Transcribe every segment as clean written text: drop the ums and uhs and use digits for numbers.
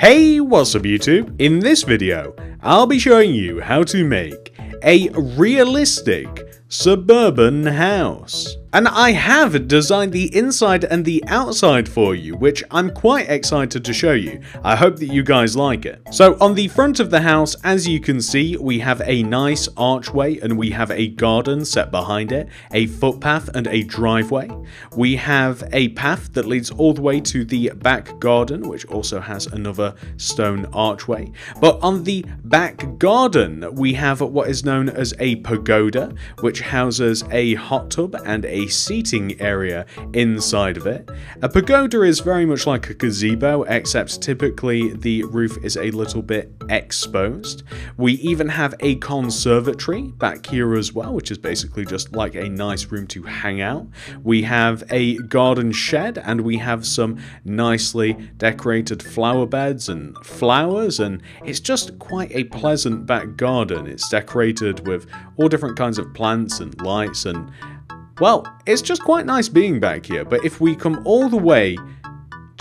Hey, what's up YouTube? In this video, I'll be showing you how to make a realistic suburban house. And I have designed the inside and the outside for you, which I'm quite excited to show you. I hope that you guys like it. So on the front of the house, as you can see, we have a nice archway and we have a garden set behind it, a footpath and a driveway. We have a path that leads all the way to the back garden, which also has another stone archway. But on the back garden, we have what is known as a pagoda, which houses a hot tub and a seating area inside of it. A pagoda is very much like a gazebo, except typically the roof is a little bit exposed. We even have a conservatory back here as well, which is basically just like a nice room to hang out. We have a garden shed and we have some nicely decorated flower beds and flowers, and it's just quite a pleasant back garden. It's decorated with all different kinds of plants and lights, and well, it's just quite nice being back here. But if we come all the way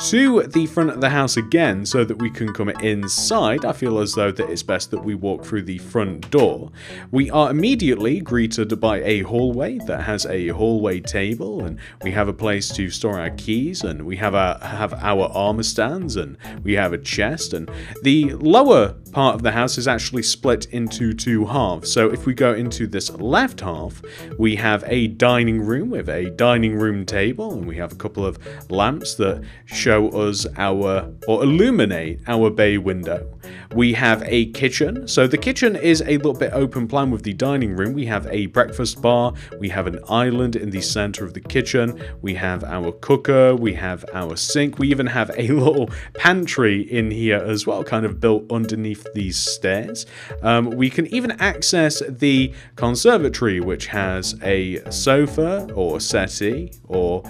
to the front of the house again so that we can come inside, I feel as though that it's best that we walk through the front door. We are immediately greeted by a hallway that has a hallway table, and we have a place to store our keys, and we have our armor stands, and we have a chest. And the lower part of the house is actually split into two halves. So if we go into this left half, we have a dining room with a dining room table, and we have a couple of lamps that show us or illuminate our bay window. We have a kitchen. So the kitchen is a little bit open plan with the dining room. We have a breakfast bar, we have an island in the center of the kitchen, we have our cooker, we have our sink, we even have a little pantry in here as well, kind of built underneath these stairs. We can even access the conservatory, which has a sofa or settee, or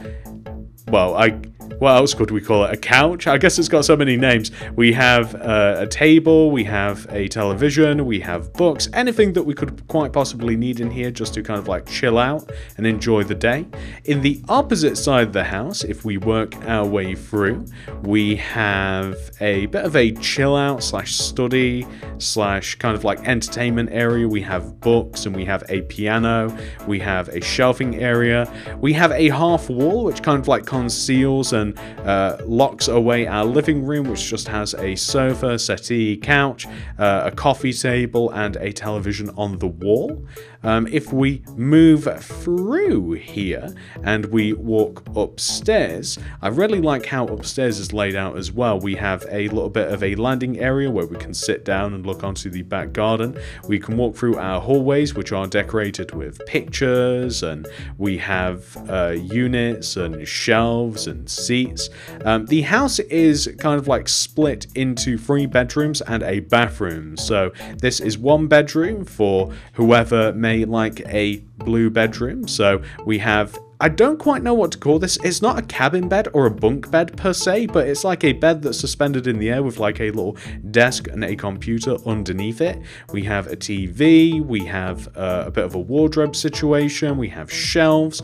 well, what else could we call it? A couch? I guess it's got so many names. We have a table, we have a television, we have books, anything that we could quite possibly need in here just to kind of like chill out and enjoy the day. In the opposite side of the house, if we work our way through, we have a bit of a chill out slash study slash kind of like entertainment area. We have books and we have a piano, we have a shelving area, we have a half wall which kind of like conceals and locks away our living room, which just has a sofa, settee, couch, a coffee table, and a television on the wall. If we move through here and we walk upstairs, I really like how upstairs is laid out as well. We have a little bit of a landing area where we can sit down and look onto the back garden. We can walk through our hallways, which are decorated with pictures, and we have units and shelves and seats. The house is kind of like split into 3 bedrooms and a bathroom. So this is 1 bedroom for whoever may like a blue bedroom. So we have, I don't quite know what to call this. It's not a cabin bed or a bunk bed per se, but it's like a bed that's suspended in the air with like a little desk and a computer underneath it. We have a TV, we have a bit of a wardrobe situation, we have shelves.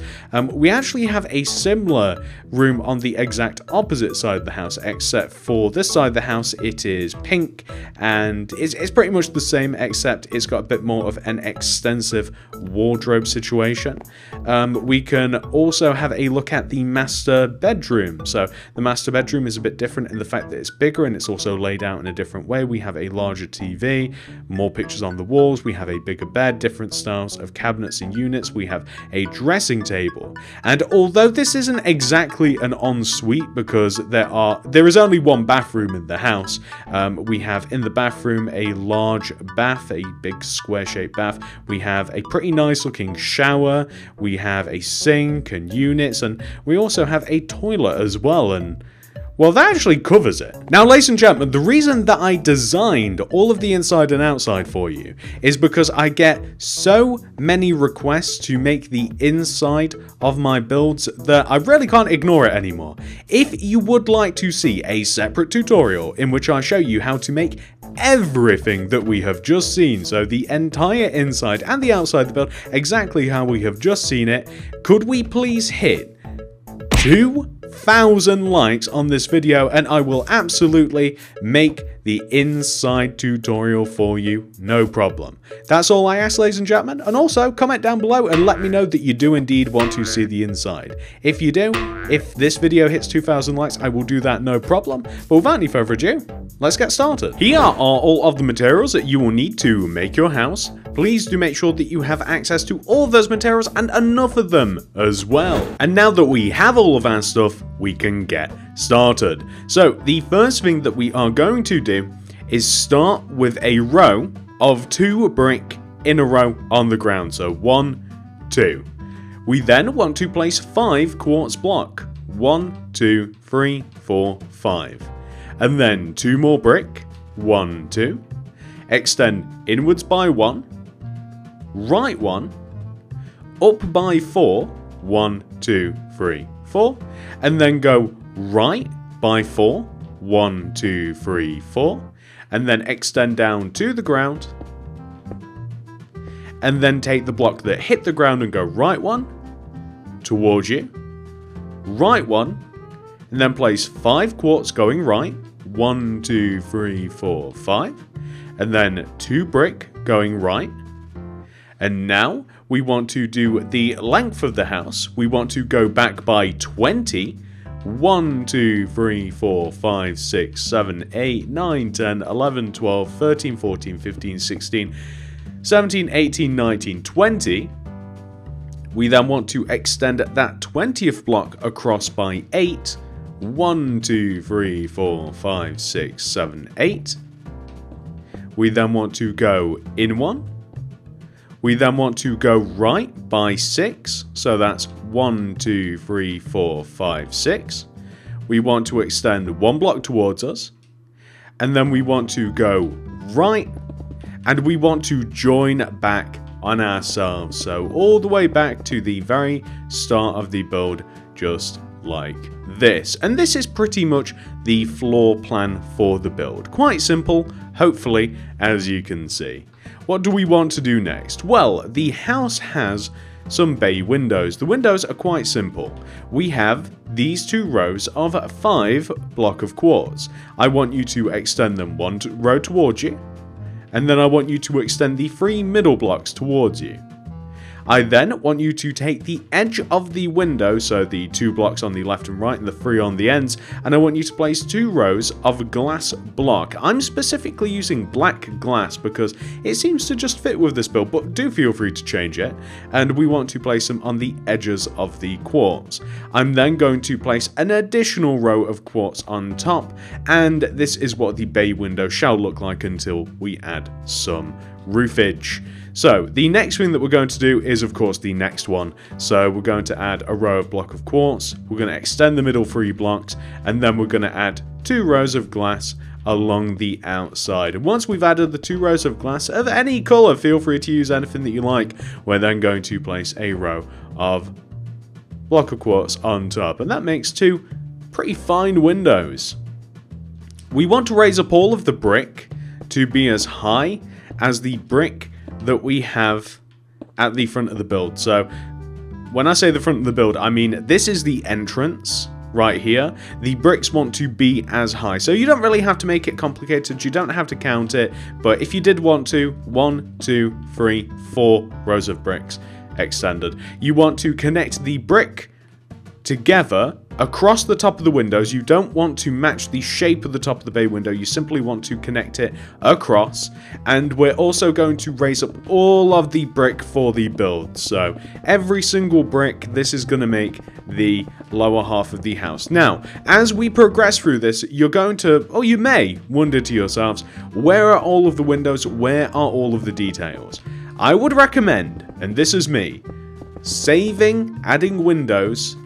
We actually have a similar room on the exact opposite side of the house, except for this side of the house it is pink, and it's pretty much the same, except it's got a bit more of an extensive wardrobe situation. We can also have a look at the master bedroom. So the master bedroom is a bit different in the fact that it's bigger and it's also laid out in a different way. We have a larger TV, more pictures on the walls, we have a bigger bed, different styles of cabinets and units, we have a dressing table. And although this isn't exactly an ensuite because there is only 1 bathroom in the house, we have in the bathroom a large bath, a big square shaped bath. We have a pretty nice looking shower, we have a sink and units, and we also have a toilet as well, and well, that actually covers it. Now, ladies and gentlemen, the reason that I designed all of the inside and outside for you is because I get so many requests to make the inside of my builds that I really can't ignore it anymore. If you would like to see a separate tutorial in which I show you how to make everything that we have just seen, so the entire inside and the outside of the build, exactly how we have just seen it, could we please hit 2 2,000 likes on this video and I will absolutely make the inside tutorial for you, no problem. That's all I ask, ladies and gentlemen, and also comment down below and let me know that you do indeed want to see the inside. If you do, if this video hits 2,000 likes, I will do that, no problem. But without any further ado, let's get started. Here are all of the materials that you will need to make your house. Please do make sure that you have access to all of those materials and enough of them as well. And now that we have all of our stuff, we can get started. So the first thing that we are going to do is start with a row of 2 brick in a row on the ground. So 1, 2. We then want to place 5 quartz block. 1, 2, 3, 4, 5. And then 2 more brick. 1, 2. Extend inwards by 1. Right 1. Up by 4. 1, 2, 3, 4. And then go right by 4. 1, 2, 3, 4. And then extend down to the ground. And then take the block that hit the ground and go right 1 towards you. Right 1. And then place 5 quartz going right. 1, 2, 3, 4, 5. And then 2 brick going right. And now we want to do the length of the house. We want to go back by 20. 1, 2, 3, 4, 5, 6, 7, 8, 9, 10, 11, 12, 13, 14, 15, 16, 17, 18, 19, 20. We then want to extend that 20th block across by 8. 1, 2, 3, 4, 5, 6, 7, 8. We then want to go in 1. We then want to go right by 6, so that's 1, 2, 3, 4, 5, 6. We want to extend 1 block towards us, and then we want to go right, and we want to join back on ourselves, so all the way back to the very start of the build, just like this. And this is pretty much the floor plan for the build. Quite simple, hopefully, as you can see. What do we want to do next? Well, the house has some bay windows. The windows are quite simple. We have these 2 rows of 5 block of quartz. I want you to extend them 1 row towards you, and then I want you to extend the 3 middle blocks towards you. I then want you to take the edge of the window, so the 2 blocks on the left and right and the 3 on the ends, and I want you to place 2 rows of glass block. I'm specifically using black glass because it seems to just fit with this build, but do feel free to change it. And we want to place them on the edges of the quartz. I'm then going to place an additional row of quartz on top, and this is what the bay window shall look like until we add some roofage. So the next thing that we're going to do is of course the next one. So we're going to add a row of block of quartz, we're going to extend the middle 3 blocks, and then we're going to add 2 rows of glass along the outside. And once we've added the 2 rows of glass of any color, feel free to use anything that you like, we're then going to place a row of block of quartz on top, and that makes 2 pretty fine windows. We want to raise up all of the brick to be as high as the brick that we have at the front of the build. So when I say the front of the build, I mean this is the entrance right here. The bricks want to be as high, so you don't really have to make it complicated, you don't have to count it, but if you did want to, 1, 2, 3, 4 rows of bricks extended. You want to connect the brick together across the top of the windows. You don't want to match the shape of the top of the bay window, you simply want to connect it across. And we're also going to raise up all of the brick for the build, so every single brick, this is going to make the lower half of the house. Now, as we progress through this, you're going to, or you may wonder to yourselves, where are all of the windows, where are all of the details? I would recommend, and this is me, saving adding windows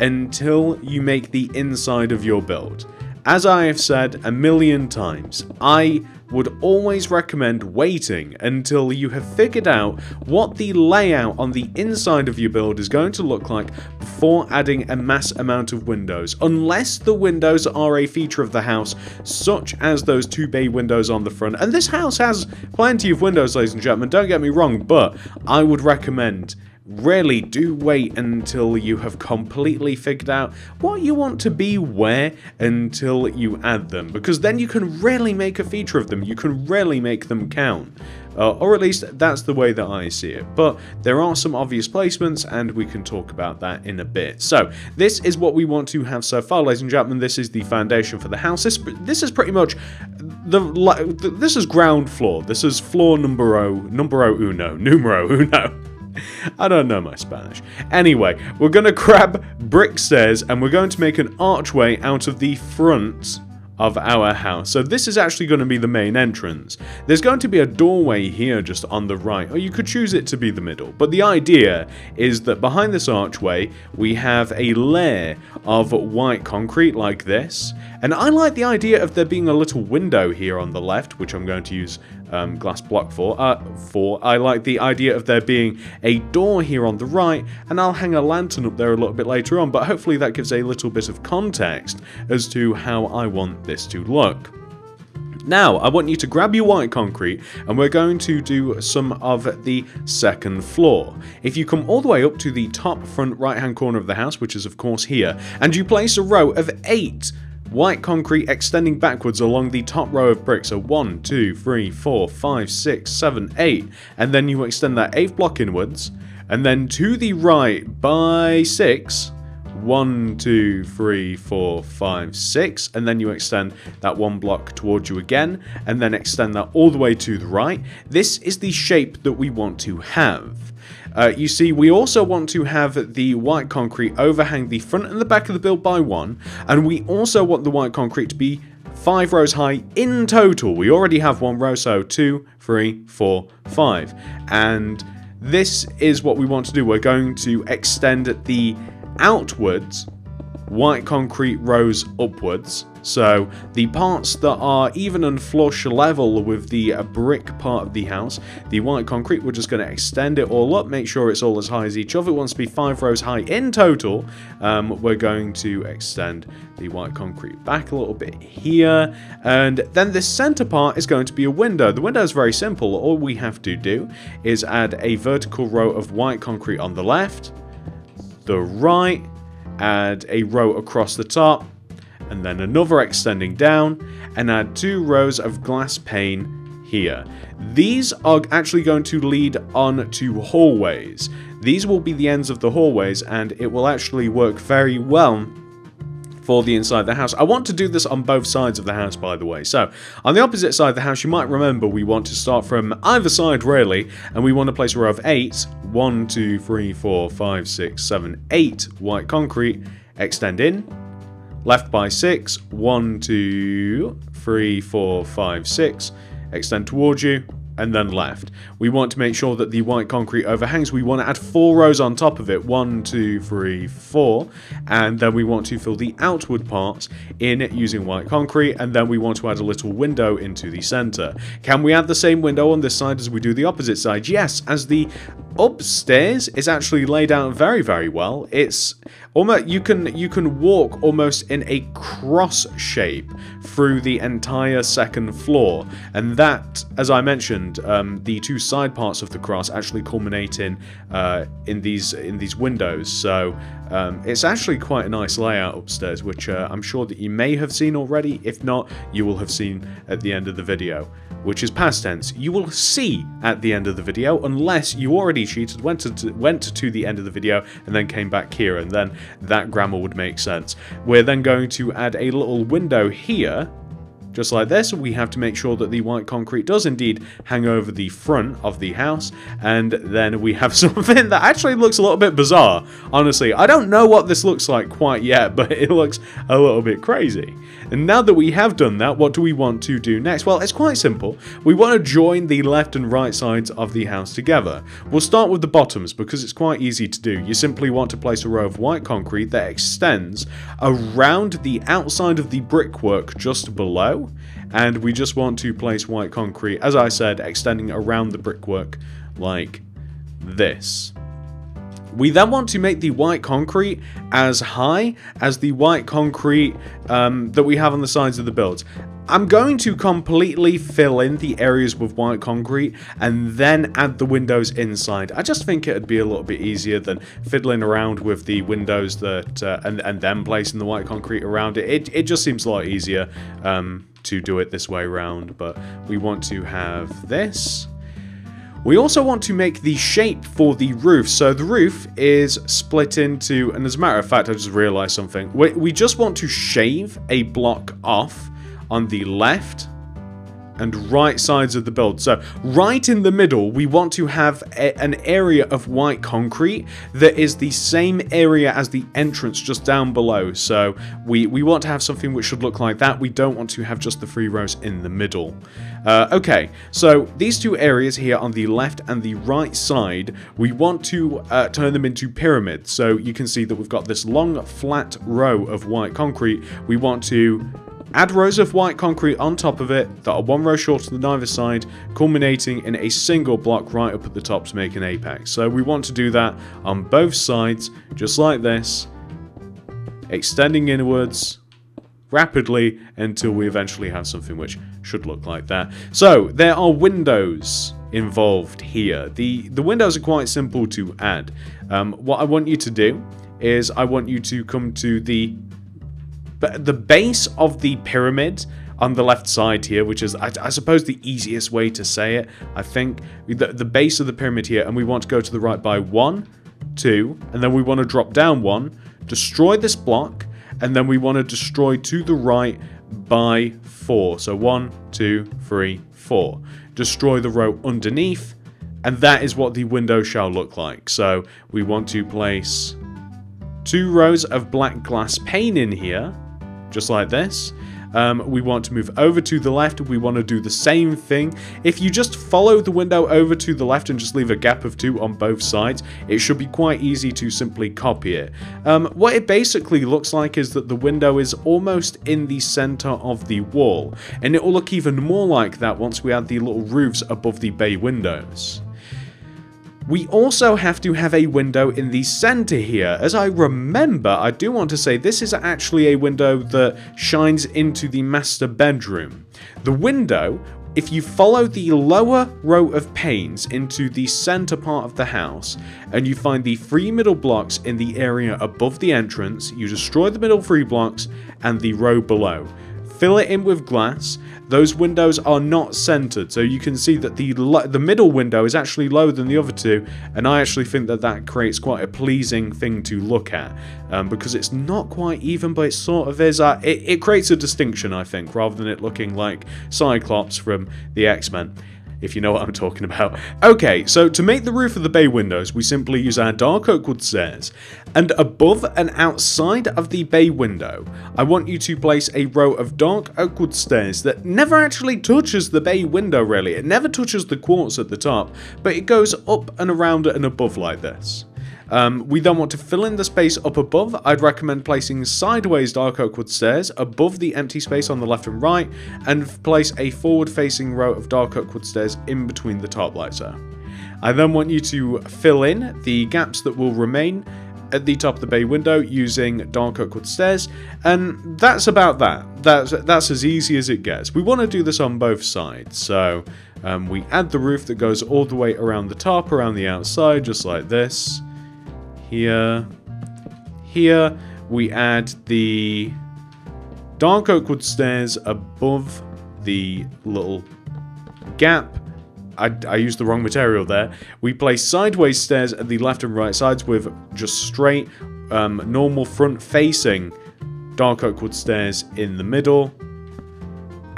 until you make the inside of your build. As I have said a million times, I would always recommend waiting until you have figured out what the layout on the inside of your build is going to look like before adding a mass amount of windows, unless the windows are a feature of the house, such as those 2 bay windows on the front. And this house has plenty of windows, ladies and gentlemen, don't get me wrong, but I would recommend really do wait until you have completely figured out what you want to be where until you add them, because then you can really make a feature of them, you can really make them count. Or at least that's the way that I see it. But there are some obvious placements, and we can talk about that in a bit. So this is what we want to have so far, ladies and gentlemen. This is the foundation for the house. This is pretty much this is ground floor. This is floor numero uno. I don't know my Spanish. Anyway, we're going to grab brick stairs, and we're going to make an archway out of the front of our house. So this is actually going to be the main entrance. There's going to be a doorway here just on the right, or you could choose it to be the middle. But the idea is that behind this archway, we have a layer of white concrete like this. And I like the idea of there being a little window here on the left, which I'm going to use glass block for. I like the idea of there being a door here on the right, and I'll hang a lantern up there a little bit later on, but hopefully that gives a little bit of context as to how I want this to look. Now, I want you to grab your white concrete, and we're going to do some of the second floor. If you come all the way up to the top front right-hand corner of the house, which is of course here, and you place a row of 8 white concrete extending backwards along the top row of bricks, so 1, 2, 3, 4, 5, 6, 7, 8, and then you extend that 8th block inwards, and then to the right by 6, 1, 2, 3, 4, 5, 6, and then you extend that 1 block towards you again, and then extend that all the way to the right. This is the shape that we want to have. You see, we also want to have the white concrete overhang the front and the back of the build by 1, and we also want the white concrete to be 5 rows high in total. We already have 1 row, so 2, 3, 4, 5. And this is what we want to do. We're going to extend the outwards white concrete rows upwards. So the parts that are even and flush level with the brick part of the house, the white concrete, we're just going to extend it all up, make sure it's all as high as each other. It wants to be 5 rows high in total. We're going to extend the white concrete back a little bit here, and then the center part is going to be a window. The window is very simple. All we have to do is add a vertical row of white concrete on the left, the right, add a row across the top, and then another extending down, and add 2 rows of glass pane here. These are actually going to lead on to hallways. These will be the ends of the hallways, and it will actually work very well for the inside of the house. I want to do this on both sides of the house, by the way. So, on the opposite side of the house, you might remember we want to start from either side, really, and we want to place a row of 8. 1, 2, 3, 4, 5, 6, 7, 8 white concrete, extend in, left by 6, 1, 2, 3, 4, 5, 6, extend towards you, and then left. We want to make sure that the white concrete overhangs. We want to add 4 rows on top of it, 1, 2, 3, 4, and then we want to fill the outward parts in using white concrete, and then we want to add a little window into the center. Can we add the same window on this side as we do the opposite side? Yes, as the upstairs is actually laid out very, very well. It's almost, you can walk almost in a cross shape through the entire second floor, and that, as I mentioned, the 2 side parts of the cross actually culminate in these windows. So it's actually quite a nice layout upstairs, which I'm sure that you may have seen already. If not, you will have seen at the end of the video, which is past tense. You will see at the end of the video, unless you already cheated, went to the end of the video and then came back here, and then that grammar would make sense. We're then going to add a little window here, just like this. We have to make sure that the white concrete does indeed hang over the front of the house, and then we have something that actually looks a little bit bizarre. Honestly, I don't know what this looks like quite yet, but it looks a little bit crazy. And now that we have done that, what do we want to do next? Well, it's quite simple. We want to join the left and right sides of the house together. We'll start with the bottoms because it's quite easy to do. You simply want to place a row of white concrete that extends around the outside of the brickwork just below, and we just want to place white concrete, as I said, extending around the brickwork like this. We then want to make the white concrete as high as the white concrete that we have on the sides of the builds. I'm going to completely fill in the areas with white concrete and then add the windows inside. I just think it'd be a little bit easier than fiddling around with the windows that and then placing the white concrete around it. It just seems a lot easier to do it this way around, but we want to have this. We also want to make the shape for the roof. So the roof is split into, and as a matter of fact, I just realized something. We just want to shave a block off on the left and right sides of the build. So right in the middle, we want to have an area of white concrete that is the same area as the entrance just down below. So we want to have something which should look like that. We don't want to have just the 3 rows in the middle. Okay, so these 2 areas here on the left and the right side, we want to turn them into pyramids. So you can see that we've got this long flat row of white concrete. We want to add rows of white concrete on top of it that are 1 row shorter than either side, culminating in a single block right up at the top to make an apex. So we want to do that on both sides, just like this, extending inwards rapidly until we eventually have something which should look like that. So there are windows involved here. The windows are quite simple to add. What I want you to do is I want you to come to the base of the pyramid on the left side here, which is, I suppose, the easiest way to say it. I think the base of the pyramid here, and we want to go to the right by 1, 2, and then we want to drop down 1, destroy this block, and then we want to destroy to the right by 4. So 1, 2, 3, 4. Destroy the row underneath, and that is what the window shall look like. So we want to place 2 rows of black glass pane in here, just like this. We want to move over to the left. We want to do the same thing. If you just follow the window over to the left and just leave a gap of 2 on both sides, it should be quite easy to simply copy it. What it basically looks like is that the window is almost in the center of the wall, and it will look even more like that once we add the little roofs above the bay windows. We also have to have a window in the center here. As I remember, I do want to say this is actually a window that shines into the master bedroom. The window, if you follow the lower row of panes into the center part of the house, and you find the 3 middle blocks in the area above the entrance, you destroy the middle 3 blocks and the row below. Fill it in with glass. Those windows are not centered, so you can see that the middle window is actually lower than the other 2, and I actually think that that creates quite a pleasing thing to look at, because it's not quite even, but it sort of is. It creates a distinction, I think, rather than it looking like Cyclops from the X-Men, if you know what I'm talking about. Okay, so to make the roof of the bay windows, we simply use our dark oak wood stairs, and above and outside of the bay window, I want you to place a row of dark oak wood stairs that never actually touches the bay window, really. It never touches the quartz at the top, but it goes up and around and above like this. We then want to fill in the space up above. I'd recommend placing sideways dark oak wood stairs above the empty space on the left and right, and place a forward facing row of dark oak wood stairs in between the top lights there. I then want you to fill in the gaps that will remain at the top of the bay window using dark oak wood stairs, and that's about that. That's as easy as it gets. We want to do this on both sides, so we add the roof that goes all the way around the top, around the outside, just like this. Here, we add the dark oak wood stairs above the little gap. I used the wrong material there. We place sideways stairs at the left and right sides with just straight, normal front-facing dark oak wood stairs in the middle,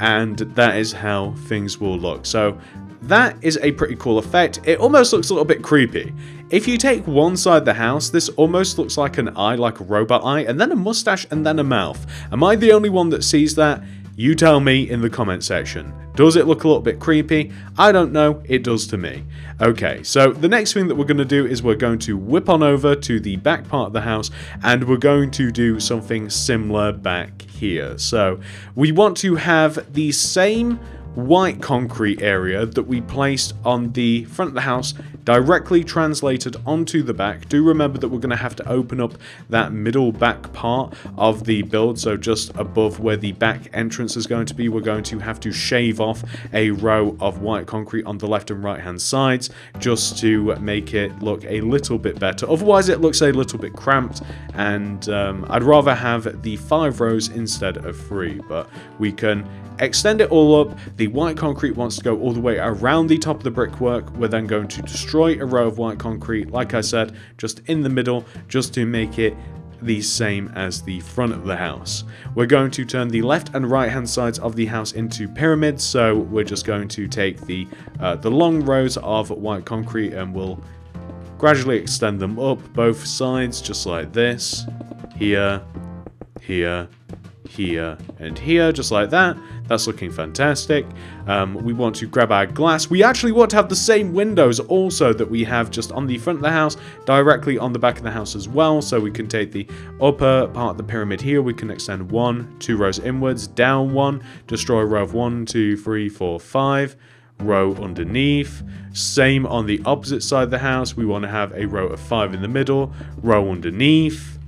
and that is how things will look. So that is a pretty cool effect. It almost looks a little bit creepy. If you take one side of the house, this almost looks like an eye, like a robot eye, and then a mustache, and then a mouth. Am I the only one that sees that? You tell me in the comment section. Does it look a little bit creepy? I don't know, it does to me. Okay, so the next thing that we're going to do is we're going to whip on over to the back part of the house, and we're going to do something similar back here. So we want to have the same white concrete area that we placed on the front of the house directly translated onto the back. Do remember that we're going to have to open up that middle back part of the build, so just above where the back entrance is going to be, we're going to have to shave off a row of white concrete on the left and right hand sides just to make it look a little bit better. Otherwise it looks a little bit cramped, and I'd rather have the 5 rows instead of 3, but we can extend it all up. The white concrete wants to go all the way around the top of the brickwork. We're then going to destroy a row of white concrete, like I said, just in the middle, just to make it the same as the front of the house. We're going to turn the left and right hand sides of the house into pyramids, so we're just going to take the long rows of white concrete and we'll gradually extend them up both sides, just like this. Here, here, here, and here, just like that. That's looking fantastic. We want to grab our glass. We actually want to have the same windows also that we have just on the front of the house, directly on the back of the house as well. So we can take the upper part of the pyramid here. We can extend 1, 2 rows inwards, down 1, destroy a row of 1, 2, 3, 4, 5. Row underneath. Same on the opposite side of the house. We want to have a row of 5 in the middle, row underneath.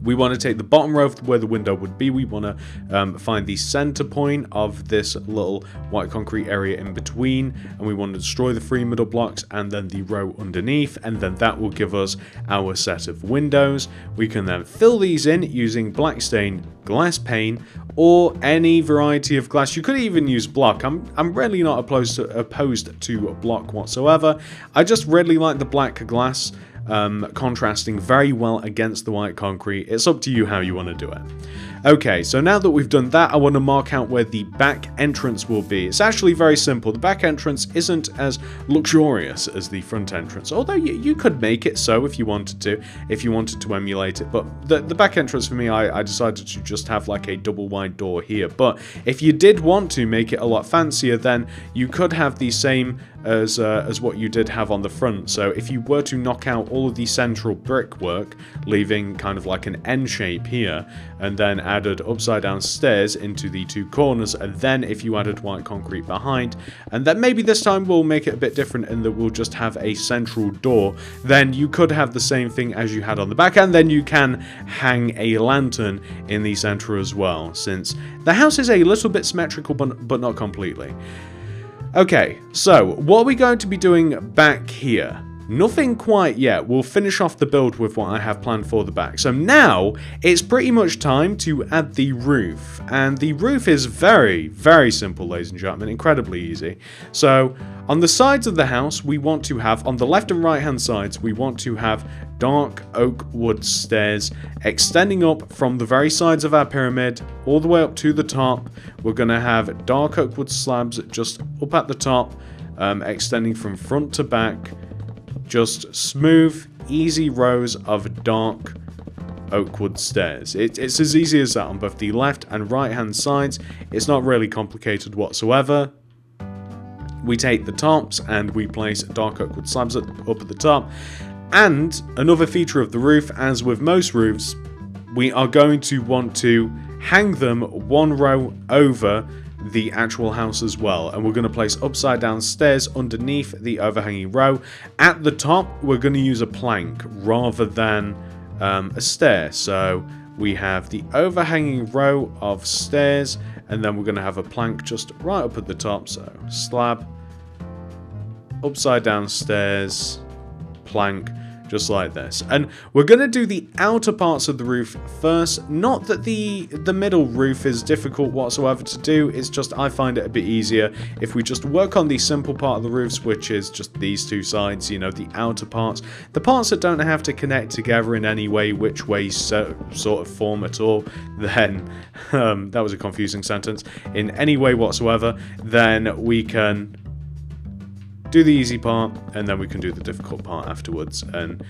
We want to take the bottom row where the window would be. We want to find the center point of this little white concrete area in between, and we want to destroy the 3 middle blocks and then the row underneath, and then that will give us our set of windows. We can then fill these in using black stain, glass pane, or any variety of glass. You could even use block. I'm really not opposed to block whatsoever. I just really like the black glass contrasting very well against the white concrete. It's up to you how you want to do it. Okay, so now that we've done that, I want to mark out where the back entrance will be. It's actually very simple. The back entrance isn't as luxurious as the front entrance, although you could make it so if you wanted to emulate it. But the back entrance for me, I decided to just have like a double wide door here. But if you did want to make it a lot fancier, then you could have the same as what you did have on the front. So if you were to knock out all of the central brickwork, leaving kind of like an N shape here, and then added upside down stairs into the 2 corners, and then if you added white concrete behind, and then maybe this time we'll make it a bit different in that we'll just have a central door, then you could have the same thing as you had on the back, and then you can hang a lantern in the center as well, since the house is a little bit symmetrical but not completely. Okay, so what are we going to be doing back here? Nothing quite yet. We'll finish off the build with what I have planned for the back. So now it's pretty much time to add the roof. And the roof is very, very simple, ladies and gentlemen. Incredibly easy. So on the sides of the house, we want to have, on the left and right hand sides, we want to have dark oak wood stairs extending up from the very sides of our pyramid all the way up to the top. We're going to have dark oak wood slabs just up at the top, extending from front to back. Just smooth, easy rows of dark oak wood stairs. It's as easy as that on both the left and right hand sides. It's not really complicated whatsoever. We take the tops and we place dark oak wood slabs up at the top. And another feature of the roof, as with most roofs, we are going to want to hang them 1 row over the actual house as well, and we're going to place upside down stairs underneath the overhanging row. At the top we're going to use a plank rather than a stair, so we have the overhanging row of stairs, and then we're going to have a plank just right up at the top. So slab, upside down stairs, plank, just like this. And we're going to do the outer parts of the roof first. Not that the middle roof is difficult whatsoever to do, it's just I find it a bit easier if we just work on the simple part of the roofs, which is just these 2 sides, you know, the outer parts. The parts that don't have to connect together in any way, which way sort of form at all, then, that was a confusing sentence, in any way whatsoever, then we can do the easy part, and then we can do the difficult part afterwards. And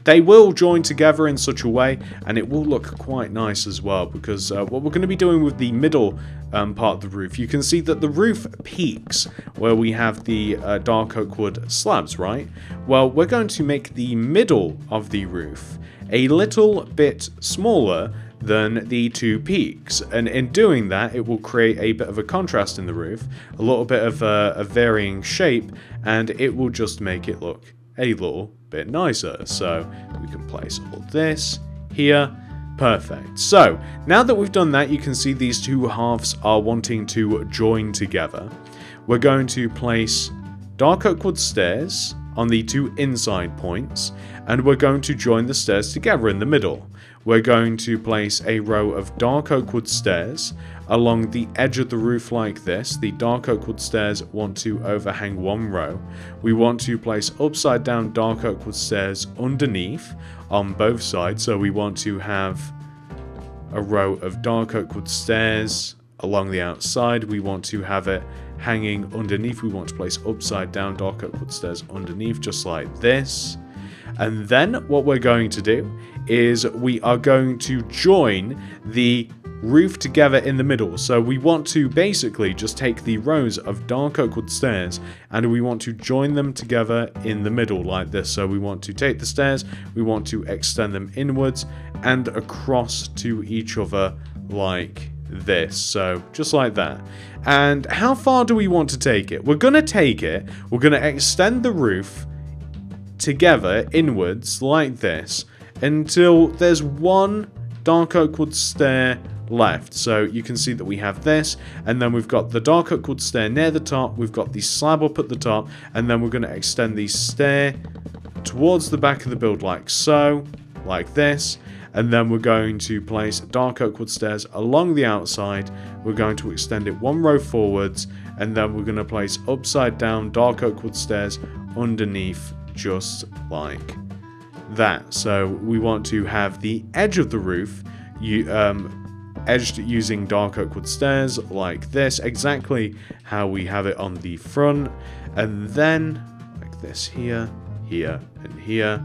they will join together in such a way, and it will look quite nice as well, because what we're going to be doing with the middle part of the roof, you can see that the roof peaks where we have the dark oak wood slabs, right? Well, we're going to make the middle of the roof a little bit smaller than the two peaks, and in doing that it will create a bit of a contrast in the roof, a little bit of a varying shape, and it will just make it look a little bit nicer. So we can place all this here. Perfect. So now that we've done that, you can see these two halves are wanting to join together. We're going to place dark oak wood stairs on the two inside points, and we're going to join the stairs together in the middle. We're going to place a row of dark oak wood stairs along the edge of the roof like this. The dark oak wood stairs want to overhang one row. We want to place upside down dark oak wood stairs underneath on both sides. So we want to have a row of dark oak wood stairs along the outside. We want to have it hanging underneath. We want to place upside down dark oak wood stairs underneath, just like this. And then what we're going to do is we are going to join the roof together in the middle. So we want to basically just take the rows of dark oak wood stairs and we want to join them together in the middle like this. So we want to take the stairs, we want to extend them inwards and across to each other like this. So just like that. And how far do we want to take it? We're going to take it, we're going to extend the roof together inwards like this until there's one dark oak wood stair left. So you can see that we have this, and then we've got the dark oak wood stair near the top, we've got the slab up at the top, and then we're going to extend the stair towards the back of the build like so, like this, and then we're going to place dark oak wood stairs along the outside. We're going to extend it one row forwards, and then we're going to place upside down dark oak wood stairs underneath, just like that. So we want to have the edge of the roof edged using dark oak wood stairs like this, exactly how we have it on the front, and then like this here, here, and here.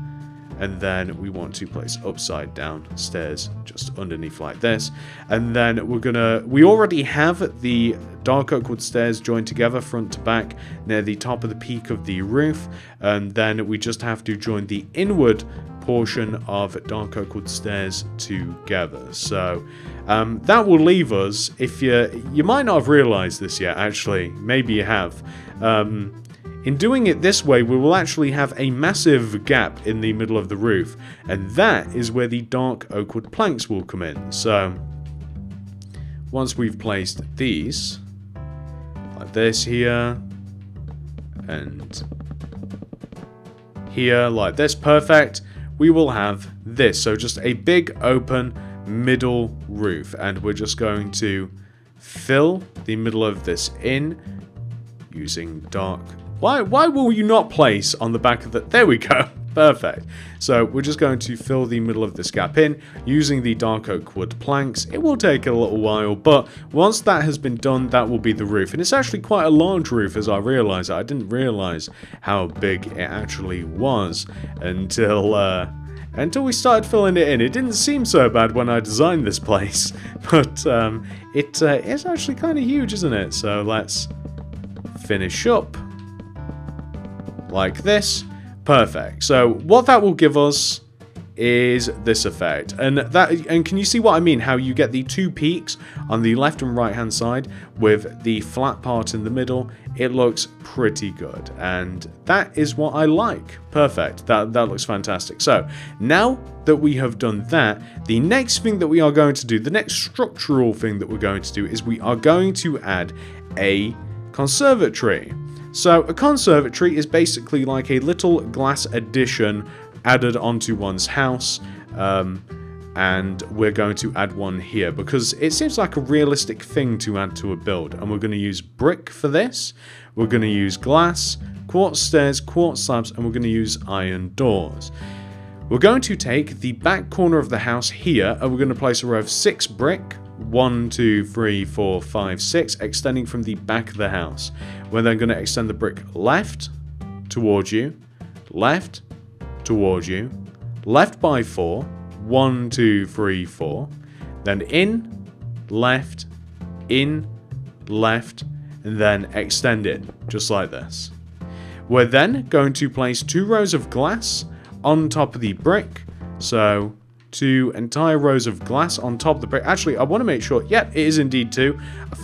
And then we want to place upside down stairs just underneath like this. And then we already have the dark oak wood stairs joined together front to back near the top of the peak of the roof. And then we just have to join the inward portion of dark oak wood stairs together. So that will leave us, if you might not have realized this yet, actually, maybe you have. In doing it this way, we will actually have a massive gap in the middle of the roof, and that is where the dark oak wood planks will come in. So once we've placed these, like this here, and here, like this, perfect, we will have this. So just a big open middle roof, and we're just going to fill the middle of this in using dark. Why will you not place on the back of the... There we go. Perfect. So we're just going to fill the middle of this gap in using the dark oak wood planks. It will take a little while, but once that has been done, that will be the roof. And it's actually quite a large roof, as I realized. I didn't realize how big it actually was until we started filling it in. It didn't seem so bad when I designed this place, but it is actually kind of huge, isn't it? So let's finish up like this. Perfect. So what that will give us is this effect, and can you see what I mean, how you get the two peaks on the left and right hand side with the flat part in the middle? It looks pretty good, and that is what I like. Perfect. That looks fantastic. So now that we have done that, the next thing that we are going to do, the next structural thing that we're going to do, is we are going to add a conservatory. So a conservatory is basically like a little glass addition added onto one's house, and we're going to add one here because it seems like a realistic thing to add to a build. And we're going to use brick for this, we're going to use glass, quartz stairs, quartz slabs, and we're going to use iron doors. We're going to take the back corner of the house here, and we're going to place a row of 6 brick, 1, 2, 3, 4, 5, 6, extending from the back of the house. We're then going to extend the brick left towards you, left towards you, left by 4, 1, 2, 3, 4, then in, left, and then extend it, just like this. We're then going to place 2 rows of glass on top of the brick, so 2 entire rows of glass on top of the brick. Actually, I want to make sure, yeah, it is indeed 2.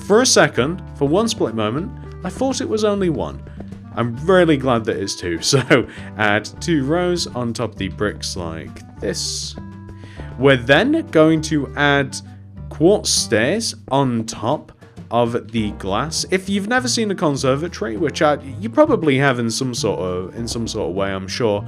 For a second, for one split moment, I thought it was only 1. I'm really glad that it's 2. So add 2 rows on top of the bricks like this. We're then going to add quartz stairs on top of the glass. If you've never seen a conservatory, which you probably have in some sort of way, I'm sure,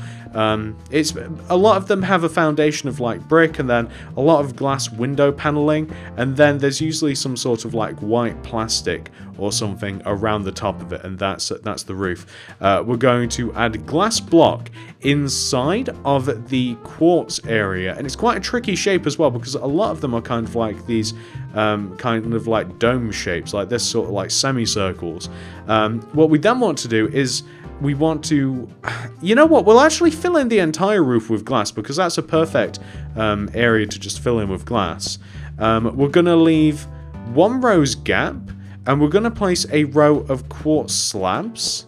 it's a lot of them have a foundation of like brick and then a lot of glass window paneling, and then there's usually some sort of like white plastic or something around the top of it, and that's the roof. We're going to add a glass block inside of the quartz area, and it's quite a tricky shape as well because a lot of them are kind of like these kind of like dome shapes, like this, sort of like semicircles. What we then want to do is we want to, you know what, we'll actually fill in the entire roof with glass because that's a perfect area to just fill in with glass. We're going to leave 1 row's gap, and we're going to place a row of quartz slabs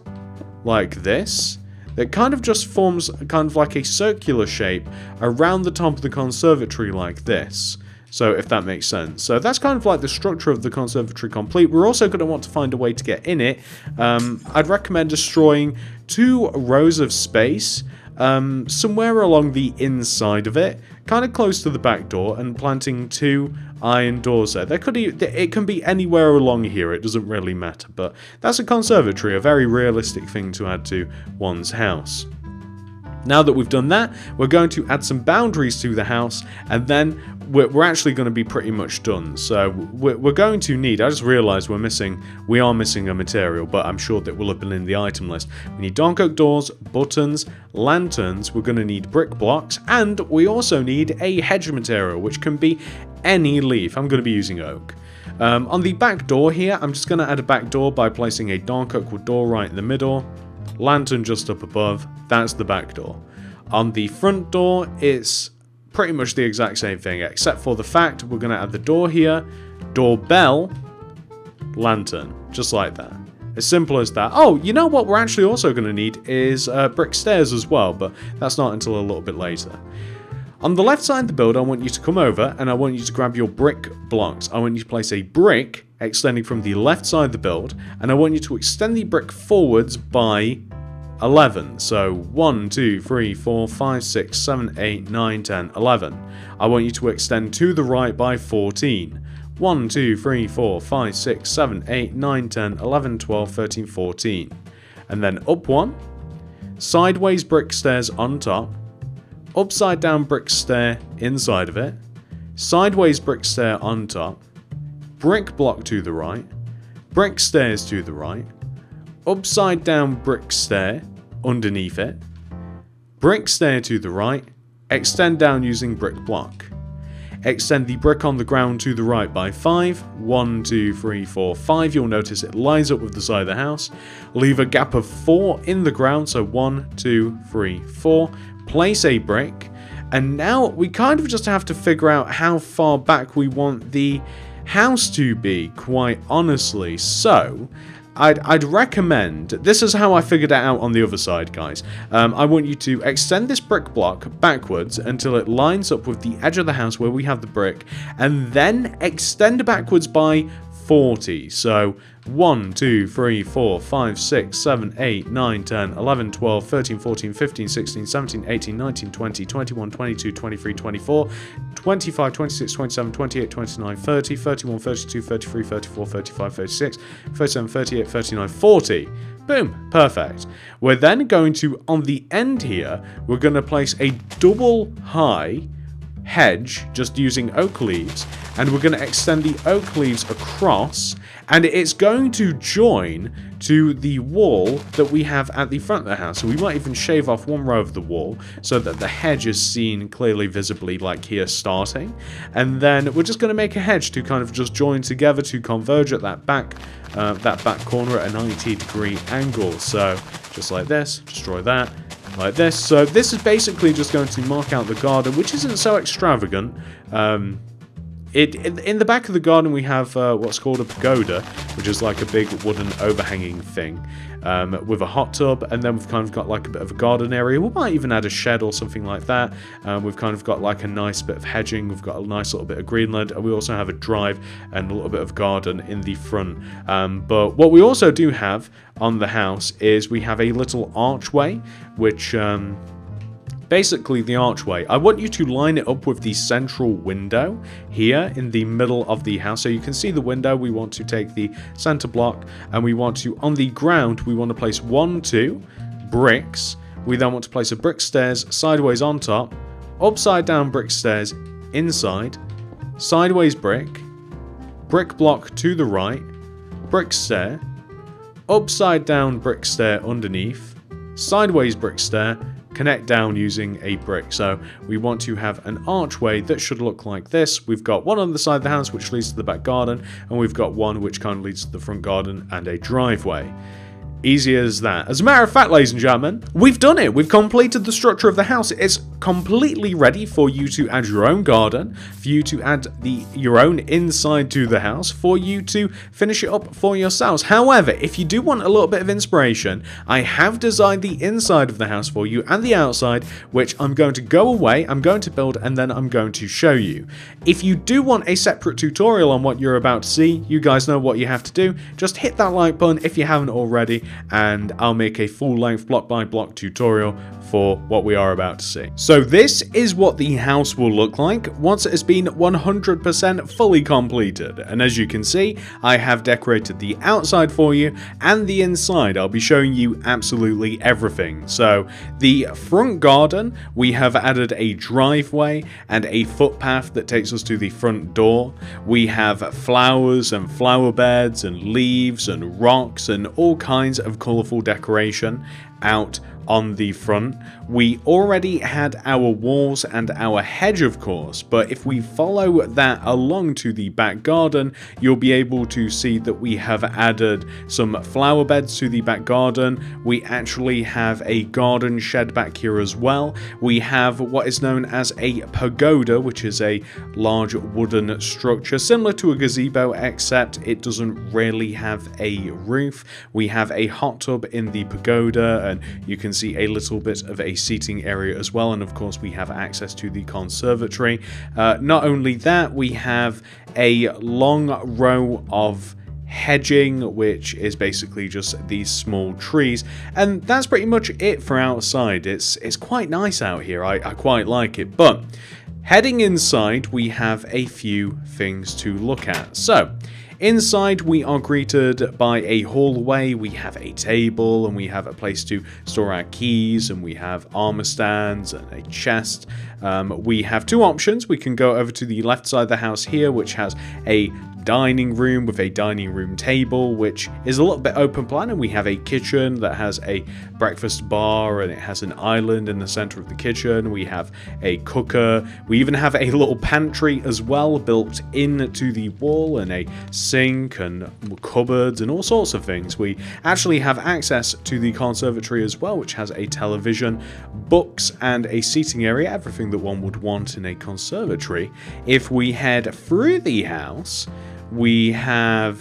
like this that kind of just forms kind of like a circular shape around the top of the conservatory like this. So if that makes sense. So that's kind of like the structure of the conservatory complete. We're also going to want to find a way to get in it. I'd recommend destroying 2 rows of space somewhere along the inside of it, kind of close to the back door, and planting 2 iron doors there. It can be anywhere along here, it doesn't really matter, but that's a conservatory, a very realistic thing to add to one's house. Now that we've done that, we're going to add some boundaries to the house, and then we're actually going to be pretty much done. So we're going to need, I just realized we are missing a material, but I'm sure that will have been in the item list. We need dark oak doors, buttons, lanterns, we're going to need brick blocks, and we also need a hedge material, which can be any leaf. I'm going to be using oak. On the back door here, I'm just going to add a back door by placing a dark oak wood door right in the middle, lantern just up above. That's the back door. On the front door, it's pretty much the exact same thing, except for the fact we're going to add the door here, doorbell, lantern, just like that. As simple as that. Oh, you know what we're actually also going to need is brick stairs as well, but that's not until a little bit later. On the left side of the build, I want you to come over and I want you to grab your brick blocks. I want you to place a brick extending from the left side of the build, and I want you to extend the brick forwards by 11. So 1, 2, 3, 4, 5, 6, 7, 8, 9, 10, 11. I want you to extend to the right by 14. 1, 2, 3, 4, 5, 6, 7, 8, 9, 10, 11, 12, 13, 14. And then up 1. Sideways brick stairs on top. Upside down brick stair inside of it. Sideways brick stair on top. Brick block to the right. Brick stairs to the right. Upside down brick stair underneath it. Brick stair to the right. Extend down using brick block. Extend the brick on the ground to the right by 5. 1, 2, 3, 4, 5. You'll notice it lines up with the side of the house. Leave a gap of 4 in the ground. So 1, 2, 3, 4. Place a brick. And now we kind of just have to figure out how far back we want the house to be, quite honestly. So I'd recommend, this is how I figured it out on the other side, guys. I want you to extend this brick block backwards until it lines up with the edge of the house where we have the brick, and then extend backwards by 40. So 1, 2, 3, 4, 5, 6, 7, 8, 9, 10, 11, 12, 13, 14, 15, 16, 17, 18, 19, 20, 21, 22, 23, 24, 25, 26, 27, 28, 29, 30, 31, 32, 33, 34, 35, 36, 37, 38, 39, 40. Boom, perfect. We're then going to, on the end here, we're going to place a double high hedge just using oak leaves, and we're going to extend the oak leaves across, and it's going to join to the wall that we have at the front of the house. So we might even shave off 1 row of the wall so that the hedge is seen clearly visibly, like here starting, and then we're just going to make a hedge to kind of just join together to converge at that back corner at a 90-degree angle. So just like this, destroy that, like this. So this is basically just going to mark out the garden, which isn't so extravagant. In the back of the garden, we have what's called a pagoda, which is like a big wooden overhanging thing with a hot tub, and then we've kind of got like a bit of a garden area. We might even add a shed or something like that. We've kind of got like a nice bit of hedging. We've got a nice little bit of greenland, and we also have a drive and a little bit of garden in the front. But what we also do have on the house is we have a little archway, which... basically, the archway, I want you to line it up with the central window here in the middle of the house. So you can see the window. We want to take the center block, and we want to, on the ground, we want to place 1, 2 bricks. We then want to place a brick stairs sideways on top, upside down brick stairs inside, sideways brick block to the right, brick stair, upside down brick stair underneath, sideways brick stair, connect down using a brick. So we want to have an archway that should look like this. We've got one on the side of the house which leads to the back garden, and we've got one which kind of leads to the front garden and a driveway. Easy as that. As a matter of fact, ladies and gentlemen, we've done it. We've completed the structure of the house. It's completely ready for you to add your own garden, for you to add your own inside to the house, for you to finish it up for yourselves. However, if you do want a little bit of inspiration, I have designed the inside of the house for you and the outside, which I'm going to go away, I'm going to build, and then I'm going to show you. If you do want a separate tutorial on what you're about to see, you guys know what you have to do. Just hit that like button if you haven't already, and I'll make a full-length block-by-block tutorial for what we are about to see. So this is what the house will look like once it has been 100% fully completed. And as you can see, I have decorated the outside for you and the inside. I'll be showing you absolutely everything. So the front garden, we have added a driveway and a footpath that takes us to the front door. We have flowers and flower beds and leaves and rocks and all kinds of colourful decoration out on the front. We already had our walls and our hedge, of course, but if we follow that along to the back garden, you'll be able to see that we have added some flower beds to the back garden. We actually have a garden shed back here as well. We have what is known as a pagoda, which is a large wooden structure similar to a gazebo, except it doesn't really have a roof. We have a hot tub in the pagoda, and you can see a little bit of a seating area as well, and of course we have access to the conservatory. Not only that, we have a long row of hedging, which is basically just these small trees, and that's pretty much it for outside. It's quite nice out here. I quite like it, but heading inside we have a few things to look at. So inside we are greeted by a hallway. We have a table, and we have a place to store our keys, and we have armor stands and a chest. We have two options. We can go over to the left side of the house here, which has a dining room with a dining room table, which is a little bit open plan, and we have a kitchen that has a breakfast bar, and it has an island in the center of the kitchen. We have a cooker. We even have a little pantry as well built into the wall, and a sink and cupboards and all sorts of things. We actually have access to the conservatory as well, which has a television, books, and a seating area, everything that one would want in a conservatory. If we head through the house, we have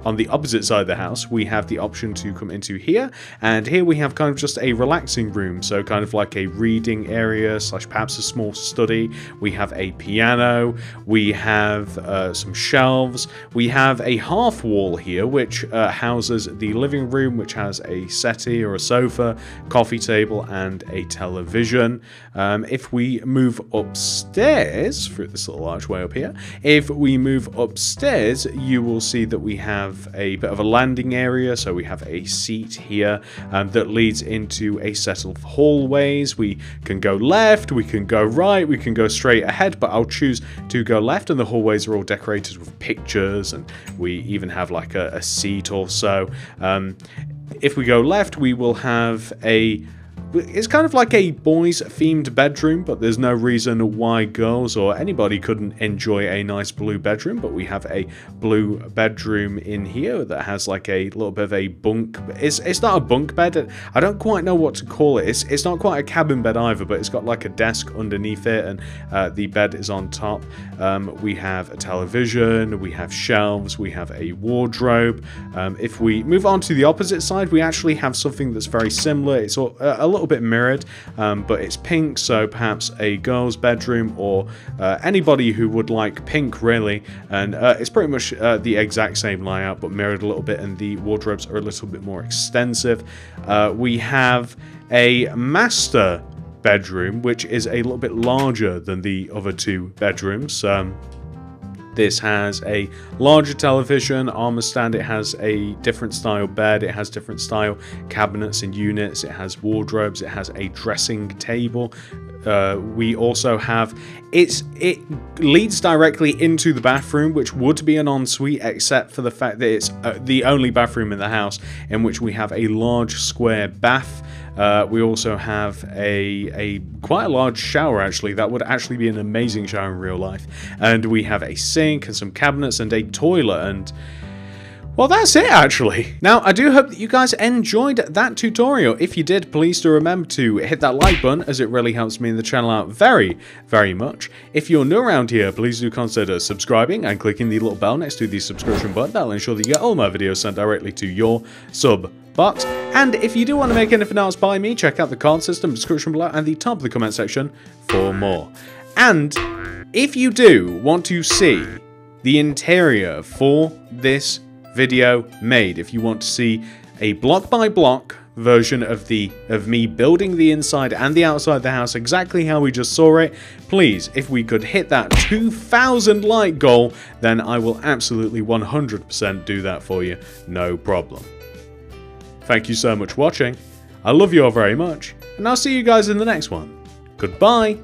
on the opposite side of the house, we have the option to come into here, and here we have kind of just a relaxing room, so kind of like a reading area / perhaps a small study. We have a piano, we have some shelves, we have a half wall here which houses the living room, which has a settee or a sofa, coffee table, and a television. If we move upstairs through this little archway up here, if we move upstairs, you will see that we have a bit of a landing area. So we have a seat here that leads into a set of hallways. We can go left, we can go right, we can go straight ahead, but I'll choose to go left, and the hallways are all decorated with pictures, and we even have like a seat or so. If we go left, we will have a it's kind of like a boys themed bedroom, but there's no reason why girls or anybody couldn't enjoy a nice blue bedroom. But we have a blue bedroom in here that has like a little bit of a bunk. It's not a bunk bed. I don't quite know what to call it. It's not quite a cabin bed either, but it's got like a desk underneath it, and the bed is on top. We have a television, we have shelves, we have a wardrobe. If we move on to the opposite side, we actually have something that's very similar. It's a little bit mirrored, but it's pink, so perhaps a girl's bedroom or anybody who would like pink, really. And it's pretty much the exact same layout, but mirrored a little bit, and the wardrobes are a little bit more extensive. We have a master bedroom, which is a little bit larger than the other two bedrooms. This has a larger television, armor stand, it has a different style bed, it has different style cabinets and units, it has wardrobes, it has a dressing table. We also have, it leads directly into the bathroom, which would be an ensuite, except for the fact that it's the only bathroom in the house in which we have a large square bath. We also have quite a large shower, actually. That would actually be an amazing shower in real life. And we have a sink and some cabinets and a toilet, and well, that's it, actually. Now, I do hope that you guys enjoyed that tutorial. If you did, please do remember to hit that like button, as it really helps me and the channel out very, very much. If you're new around here, please do consider subscribing and clicking the little bell next to the subscription button. That'll ensure that you get all my videos sent directly to your sub box. And if you do want to make anything else by me, check out the card system, description below, and the top of the comment section for more. And if you do want to see the interior for this video made, if you want to see a block by block version of me building the inside and the outside of the house exactly how we just saw it, please, if we could hit that 2,000 like goal, then I will absolutely 100% do that for you, no problem. Thank you so much for watching. I love you all very much, and I'll see you guys in the next one. Goodbye.